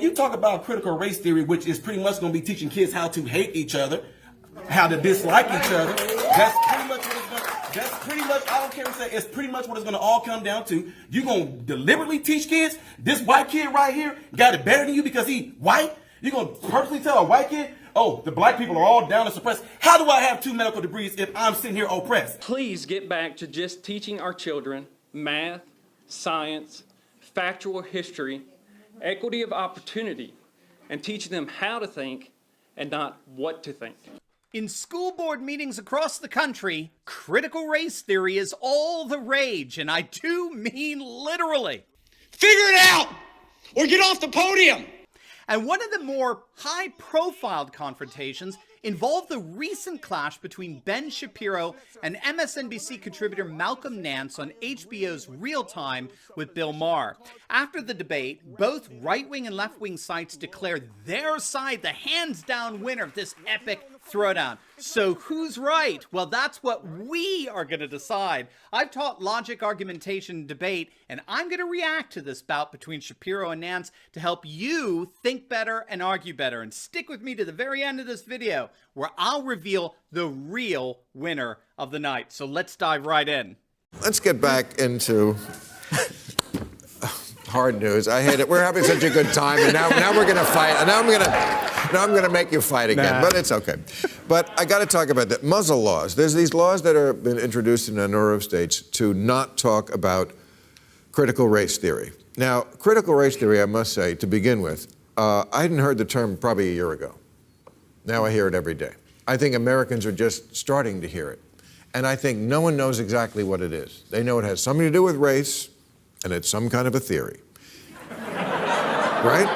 You talk about critical race theory, which is pretty much going to be teaching kids how to hate each other, how to dislike each other. That's pretty much what it's going to. That's pretty much, I don't care what you say, it's pretty much what it's going to all come down to. You're going to deliberately teach kids, this white kid right here got it better than you because he white? You're going to purposely tell a white kid, oh, the black people are all down and suppressed. How do I have 2 medical degrees if I'm sitting here oppressed? Please get back to just teaching our children math, science, factual history, equity of opportunity, and teaching them how to think and not what to think. In school board meetings across the country, critical race theory is all the rage, and I do mean literally. Figure it out, or get off the podium. And one of the more high-profile confrontations involved the recent clash between Ben Shapiro and MSNBC contributor Malcom Nance on HBO's Real Time with Bill Maher. After the debate, both right-wing and left-wing sites declared their side the hands-down winner of this epic throwdown. So who's right? Well, that's what we are going to decide. I've taught logic, argumentation, and debate, and I'm going to react to this bout between Shapiro and Nance to help you think better and argue better. And stick with me to the very end of this video, where I'll reveal the real winner of the night. So let's dive right in. Let's get back into hard news. I hate it. We're having such a good time, and now we're going to fight. And now I'm going to make you fight again, but it's okay. But I got to talk about the muzzle laws. There's these laws that have been introduced in a number of states to not talk about critical race theory. Now, critical race theory, I must say, to begin with, I hadn't heard the term probably a year ago. Now I hear it every day. I think Americans are just starting to hear it. And I think no one knows exactly what it is. They know it has something to do with race, and it's some kind of a theory. Right?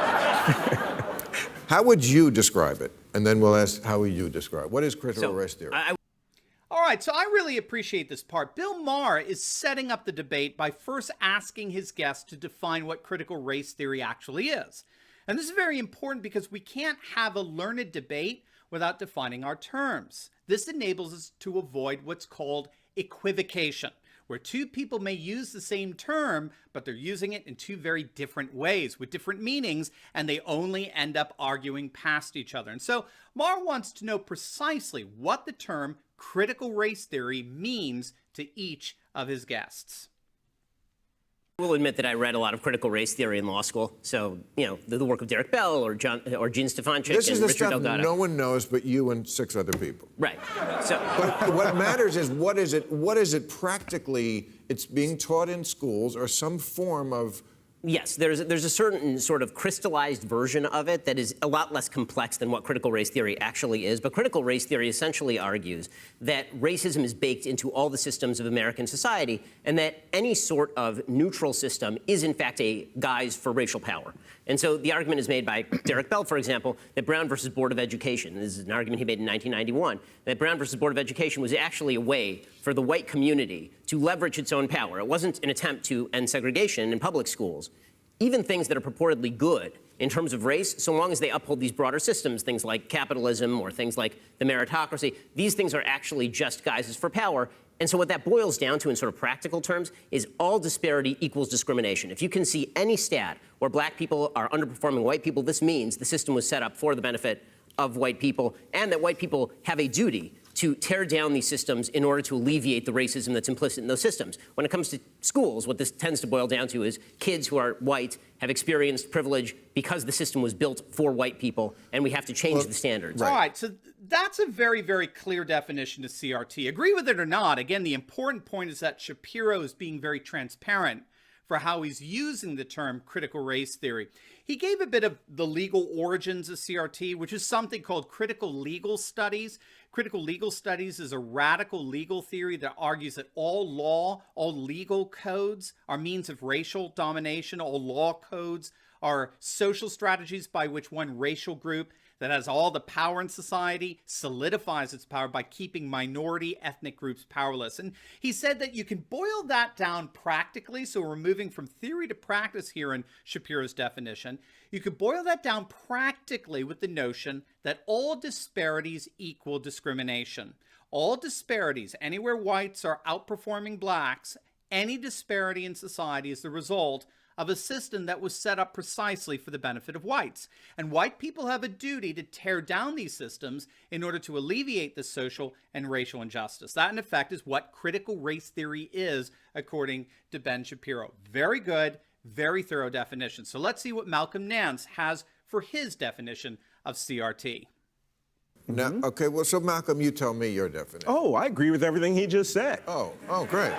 How would you describe it? And then we'll ask, how would you describe it? What is critical race theory? All right, so I really appreciate this part. Bill Maher is setting up the debate by first asking his guests to define what critical race theory actually is. And this is very important because we can't have a learned debate without defining our terms. This enables us to avoid what's called equivocation, where two people may use the same term, but they're using it in two very different ways with different meanings, and they only end up arguing past each other. And so Maher wants to know precisely what the term critical race theory means to each of his guests. I will admit that I read a lot of critical race theory in law school. So, you know, the work of Derek Bell or Gene Stefanczyk This is and the Richard stuff Delgado. No one knows but you and 6 other people. Right. So, but what matters is what is it practically? It's being taught in schools or some form of. yes, there's a certain sort of crystallized version of it that is a lot less complex than what critical race theory actually is. But critical race theory essentially argues that racism is baked into all the systems of American society, and that any sort of neutral system is, in fact, a guise for racial power. And so the argument is made by Derek Bell, for example, that Brown versus Board of Education, this is an argument he made in 1991, that Brown versus Board of Education was actually a way for the white community to leverage its own power. It wasn't an attempt to end segregation in public schools. Even things that are purportedly good in terms of race, so long as they uphold these broader systems, things like capitalism or things like the meritocracy, these things are actually just guises for power. And so what that boils down to in sort of practical terms is all disparity equals discrimination. If you can see any stat where black people are underperforming white people, this means the system was set up for the benefit of white people, and that white people have a duty to tear down these systems in order to alleviate the racism that's implicit in those systems. When it comes to schools, what this tends to boil down to is kids who are white have experienced privilege because the system was built for white people, and we have to change the standards. All right, so that's a very, very clear definition to CRT. Agree with it or not, again, the important point is that Shapiro is being very transparent for how he's using the term critical race theory. He gave a bit of the legal origins of CRT, which is something called critical legal studies. Critical legal studies is a radical legal theory that argues that all law, all legal codes are means of racial domination. All law codes are social strategies by which one racial group that has all the power in society solidifies its power by keeping minority ethnic groups powerless. And he said that you can boil that down practically, so we're moving from theory to practice here in Shapiro's definition. You could boil that down practically with the notion that all disparities equal discrimination. All disparities, anywhere whites are outperforming blacks, any disparity in society is the result of a system that was set up precisely for the benefit of whites. And white people have a duty to tear down these systems in order to alleviate the social and racial injustice. That, in effect, is what critical race theory is, according to Ben Shapiro. Very good, very thorough definition. So let's see what Malcom Nance has for his definition of CRT. Now, okay, well, so Malcolm, you tell me your definition. Oh, I agree with everything he just said. Oh, great.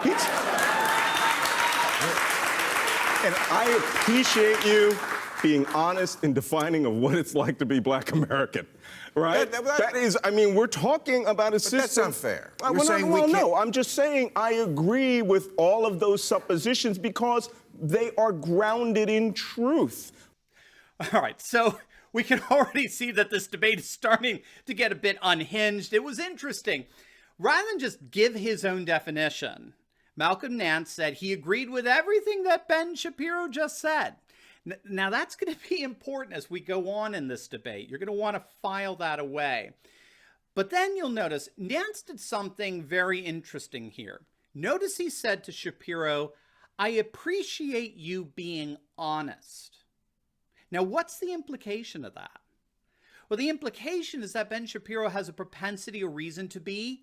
And I appreciate you being honest in defining of what it's like to be Black American, right? That is, I mean, we're talking about a system. That's unfair. Well, no, I'm just saying I agree with all of those suppositions because they are grounded in truth. All right, so we can already see that this debate is starting to get a bit unhinged. It was interesting. Rather than just give his own definition, Malcom Nance said he agreed with everything that Ben Shapiro just said. Now, that's going to be important as we go on in this debate. You're going to want to file that away. But then you'll notice Nance did something very interesting here. Notice he said to Shapiro, "I appreciate you being honest." Now, what's the implication of that? Well, the implication is that Ben Shapiro has a propensity or reason to be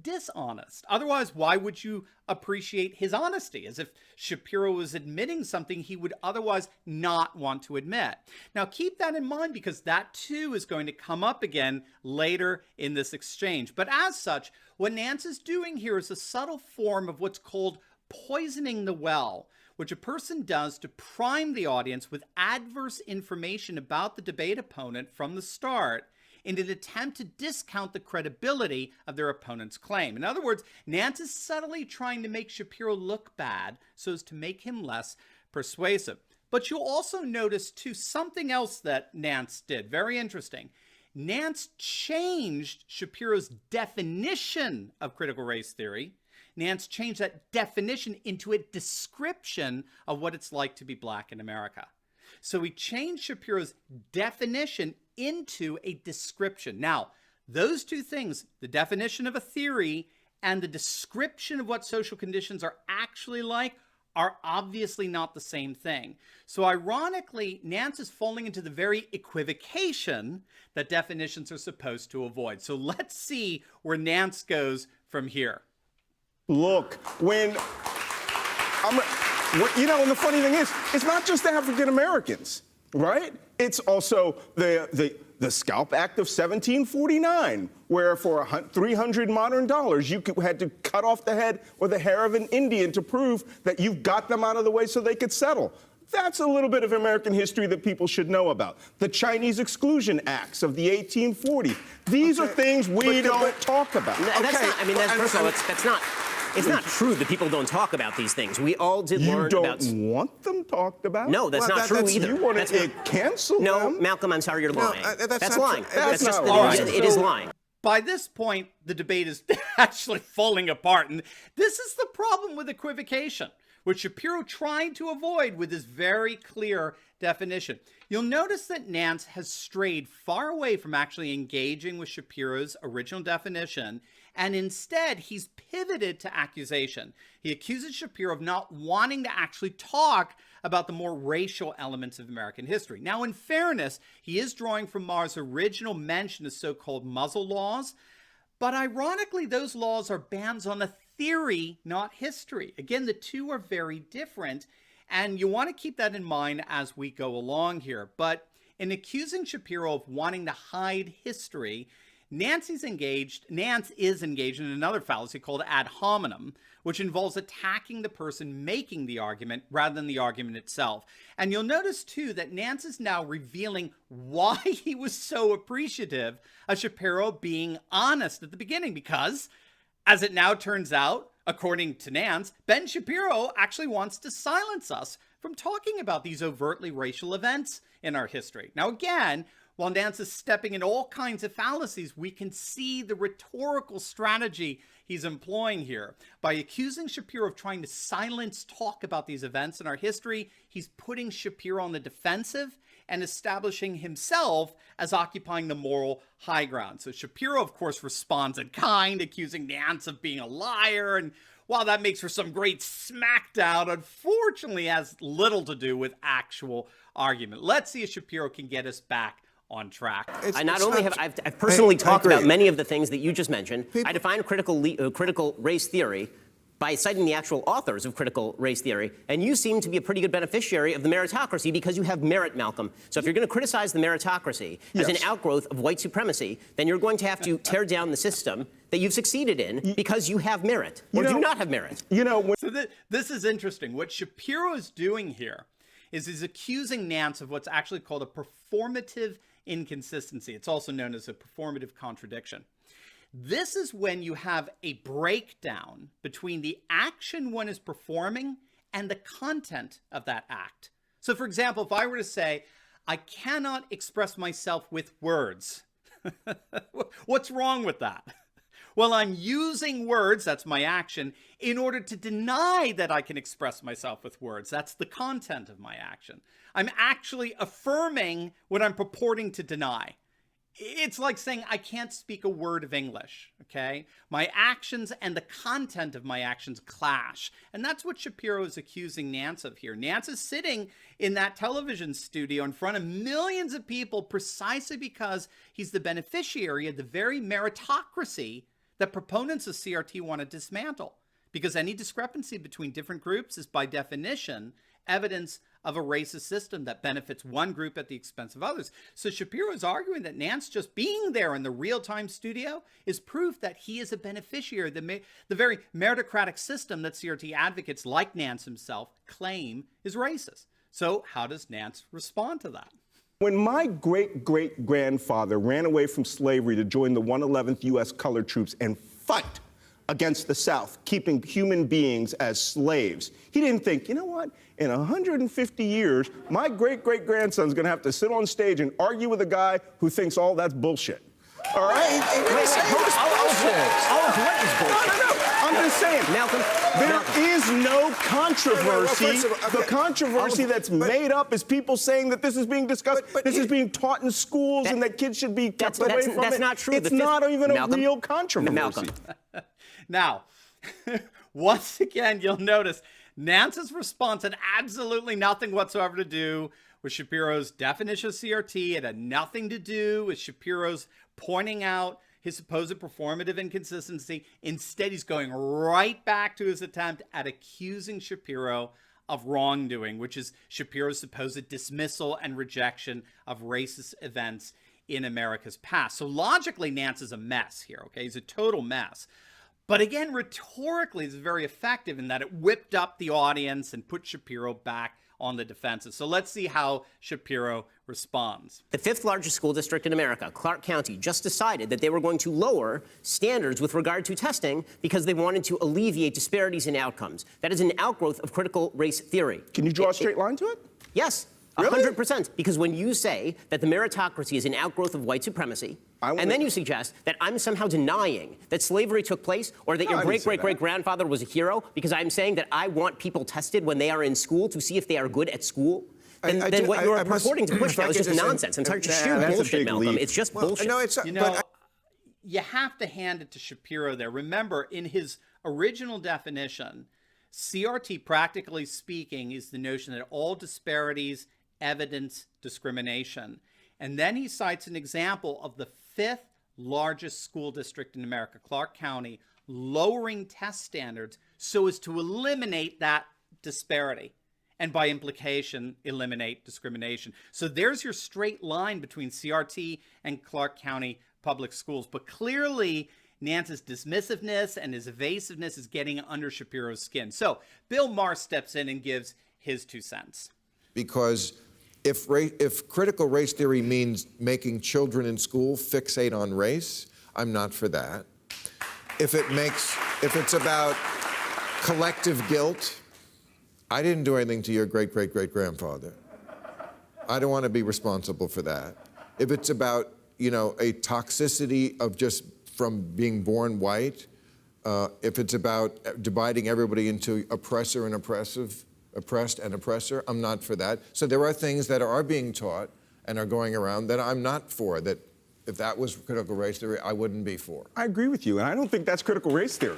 dishonest. Otherwise, why would you appreciate his honesty? As if Shapiro was admitting something he would otherwise not want to admit. Now, keep that in mind because that too is going to come up again later in this exchange. But as such, what Nance is doing here is a subtle form of what's called poisoning the well, which a person does to prime the audience with adverse information about the debate opponent from the start in an attempt to discount the credibility of their opponent's claim. In other words, Nance is subtly trying to make Shapiro look bad so as to make him less persuasive. But you'll also notice, too, something else that Nance did. Very interesting. Nance changed Shapiro's definition of critical race theory. Nance changed that definition into a description of what it's like to be Black in America. So he changed Shapiro's definition into a description. Now, those two things, the definition of a theory and the description of what social conditions are actually like, are obviously not the same thing. So ironically, Nance is falling into the very equivocation that definitions are supposed to avoid. So let's see where Nance goes from here. Look, and the funny thing is, it's not just African Americans, right? It's also the Scalp Act of 1749, where for $300 modern dollars, you had to cut off the head or the hair of an Indian to prove that you've got them out of the way so they could settle. That's a little bit of American history that people should know about. The Chinese Exclusion Acts of the 1840s. These are things we don't talk about. It's not true that people don't talk about these things. We all did learn about... You don't want them talked about? No, that's not true either. You want to cancel them? No, Malcolm, I'm sorry, you're lying. That's lying. That's just not it is lying. By this point, the debate is actually falling apart. And this is the problem with equivocation, which Shapiro tried to avoid with his very clear definition. You'll notice that Nance has strayed far away from actually engaging with Shapiro's original definition, and instead he's pivoted to accusation. He accuses Shapiro of not wanting to actually talk about the more racial elements of American history. Now, in fairness, he is drawing from Maher's original mention of so-called muzzle laws, but ironically, those laws are bans on a theory, not history. Again, the two are very different, and you want to keep that in mind as we go along here. But in accusing Shapiro of wanting to hide history, Nance is engaged in another fallacy called ad hominem, which involves attacking the person making the argument rather than the argument itself. And you'll notice, too, that Nance is now revealing why he was so appreciative of Shapiro being honest at the beginning, because, as it now turns out, according to Nance, Ben Shapiro actually wants to silence us from talking about these overtly racial events in our history. Now, again, while Nance is stepping in all kinds of fallacies, we can see the rhetorical strategy he's employing here. By accusing Shapiro of trying to silence talk about these events in our history, he's putting Shapiro on the defensive and establishing himself as occupying the moral high ground. So Shapiro, of course, responds in kind, accusing Nance of being a liar. And while that makes for some great smackdown, unfortunately has little to do with actual argument. Let's see if Shapiro can get us back on track. I've personally talked about many of the things that you just mentioned. I define critical race theory by citing the actual authors of critical race theory, and you seem to be a pretty good beneficiary of the meritocracy because you have merit, Malcolm. So if you're going to criticize the meritocracy as an outgrowth of white supremacy, then you're going to have to tear down the system that you've succeeded in because you have merit, or do not have merit. So this is interesting. What Shapiro is doing here is he's accusing Nance of what's actually called a performative inconsistency. It's also known as a performative contradiction. This is when you have a breakdown between the action one is performing and the content of that act. So, for example, if I were to say, I cannot express myself with words, what's wrong with that? Well, I'm using words, that's my action, in order to deny that I can express myself with words. That's the content of my action. I'm actually affirming what I'm purporting to deny. It's like saying I can't speak a word of English, okay? My actions and the content of my actions clash. And that's what Shapiro is accusing Nance of here. Nance is sitting in that television studio in front of millions of people precisely because he's the beneficiary of the very meritocracy that proponents of CRT want to dismantle. Because any discrepancy between different groups is by definition evidence of a racist system that benefits one group at the expense of others. So Shapiro is arguing that Nance just being there in the real-time studio is proof that he is a beneficiary of the very meritocratic system that CRT advocates like Nance himself claim is racist. So how does Nance respond to that? When my great-great-grandfather ran away from slavery to join the 111th U.S. Colored Troops and fight against the South, keeping human beings as slaves, he didn't think, you know what, in 150 years, my great-great-grandson's going to have to sit on stage and argue with a guy who thinks all that's bullshit. All right? All of what is bullshit? No. I'm just saying, Malcolm, there is no controversy. The controversy that's made up is people saying that this is being discussed, this is being taught in schools, and that kids should be kept away from it. That's not true. It's not even a real controversy. Malcolm. Now, once again, you'll notice Nance's response had absolutely nothing whatsoever to do with Shapiro's definition of CRT. It had nothing to do with Shapiro's pointing out his supposed performative inconsistency. Instead, he's going right back to his attempt at accusing Shapiro of wrongdoing, which is Shapiro's supposed dismissal and rejection of racist events in America's past. So logically, Nance is a mess here, okay? He's a total mess. But again, rhetorically, it's very effective in that it whipped up the audience and put Shapiro back on the defensive. So let's see how Shapiro responds. The fifth largest school district in America, Clark County, just decided that they were going to lower standards with regard to testing because they wanted to alleviate disparities in outcomes. That is an outgrowth of critical race theory. Can you draw a straight line to it? Yes. Really? 100%. Because when you say that the meritocracy is an outgrowth of white supremacy, and then you suggest that I'm somehow denying that slavery took place or that your great-great-great-grandfather was a hero because I'm saying that I want people tested when they are in school to see if they are good at school, then what you're purporting to push now is just nonsense. And it's sheer bullshit, Malcolm. It's just bullshit. No, it's, you have to hand it to Shapiro there. Remember, in his original definition, CRT, practically speaking, is the notion that all disparities evidence discrimination. And then he cites an example of the fifth largest school district in America, Clark County, lowering test standards so as to eliminate that disparity and by implication eliminate discrimination. So there's your straight line between CRT and Clark County public schools. But clearly Nance's dismissiveness and his evasiveness is getting under Shapiro's skin. So Bill Maher steps in and gives his 2 cents. Because if critical race theory means making children in school fixate on race, I'm not for that. If it's about collective guilt, I didn't do anything to your great-great-great-grandfather. I don't want to be responsible for that. If it's about, a toxicity of just from being born white, if it's about dividing everybody into oppressor and oppressed and oppressor, I'm not for that. So there are things that are being taught and are going around that I'm not for, that if that was critical race theory, I wouldn't be for. I agree with you, and I don't think that's critical race theory.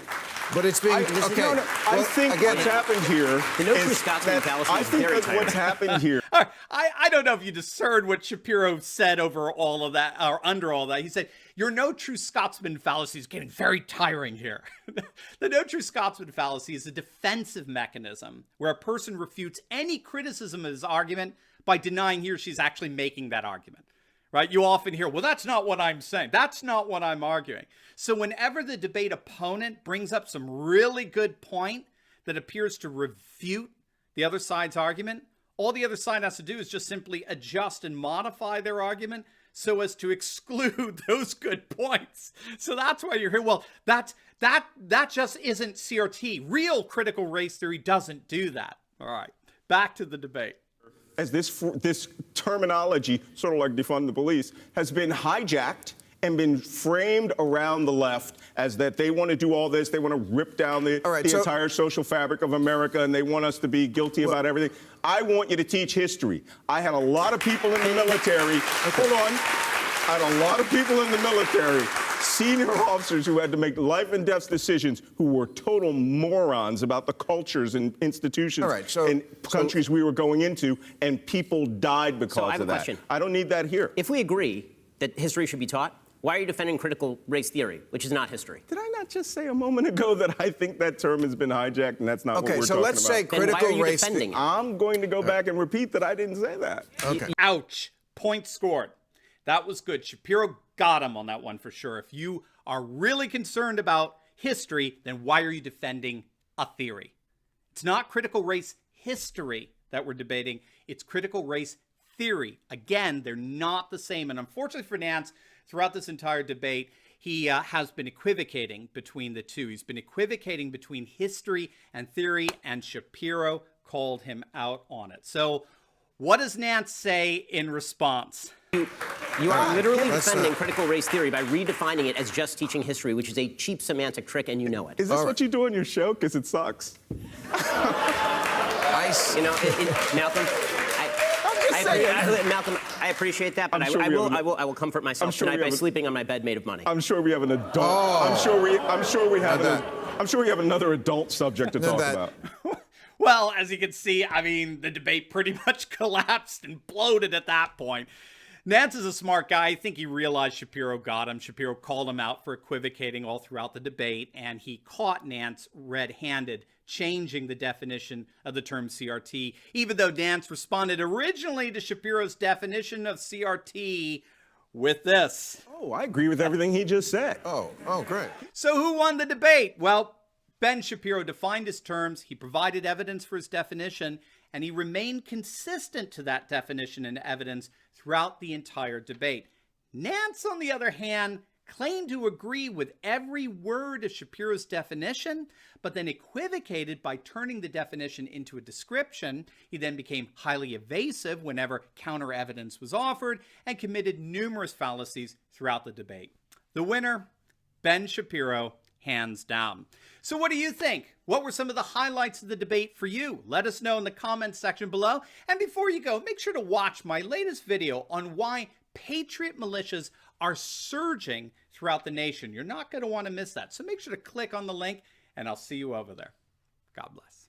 But it's being, okay. No, I think again, what's happened here The no true is Scotsman that fallacy I is think very that what's happened here. I don't know if you discern what Shapiro said over all of that, or under all that. He said, your no true Scotsman fallacy is getting very tiring here. The no true Scotsman fallacy is a defensive mechanism where a person refutes any criticism of his argument by denying he or she's actually making that argument. Right? You often hear, well, that's not what I'm saying. That's not what I'm arguing. So whenever the debate opponent brings up some really good point that appears to refute the other side's argument, all the other side has to do is just simply adjust and modify their argument so as to exclude those good points. So that's why you're here. Well, that just isn't CRT. Real critical race theory doesn't do that. All right, back to the debate. As this terminology, sort of like defund the police, has been hijacked and been framed around the left as that they want to do all this, they want to rip down the entire social fabric of America, and they want us to be guilty about everything. I want you to teach history. I had a lot of people in the military. Hold on. I had a lot of people in the military, senior officers who had to make life and death decisions who were total morons about the cultures and institutions and countries we were going into, and people died because So I have of a that. question. I don't need that here. If we agree that history should be taught, why are you defending critical race theory, which is not history? Did I not just say a moment ago that I think that term has been hijacked and that's not what we're talking about? Okay, so let's say critical race theory. I'm going to go back and repeat that I didn't say that. Okay. Ouch. Point scored. That was good. Shapiro got him on that one for sure. If you are really concerned about history, then why are you defending a theory? It's not critical race history that we're debating. It's critical race theory. Again, they're not the same. And unfortunately for Nance, throughout this entire debate, he has been equivocating between the two. He's been equivocating between history and theory, and Shapiro called him out on it. So what does Nance say in response? You are literally defending critical race theory by redefining it as just teaching history, which is a cheap semantic trick, and you know it. Is this what you do on your show? Because it sucks. You know, Malcolm, Malcolm, I appreciate that, but I will comfort myself tonight by sleeping on my bed made of money. I'm sure we have an adult. I'm sure we have another adult subject to talk about. Well, as you can see, I mean, the debate pretty much collapsed and bloated at that point. Nance is a smart guy. I think he realized Shapiro got him. Shapiro called him out for equivocating all throughout the debate, and he caught Nance red-handed, changing the definition of the term CRT, even though Nance responded originally to Shapiro's definition of CRT with this. Oh, I agree with everything he just said. Oh, great. So who won the debate? Well, Ben Shapiro defined his terms, he provided evidence for his definition, and he remained consistent to that definition and evidence throughout the entire debate. Nance, on the other hand, claimed to agree with every word of Shapiro's definition, but then equivocated by turning the definition into a description. He then became highly evasive whenever counter evidence was offered and committed numerous fallacies throughout the debate. The winner, Ben Shapiro, hands down. So what do you think? What were some of the highlights of the debate for you? Let us know in the comments section below. And before you go, make sure to watch my latest video on why Patriot militias are surging throughout the nation. You're not going to want to miss that. So make sure to click on the link, and I'll see you over there. God bless.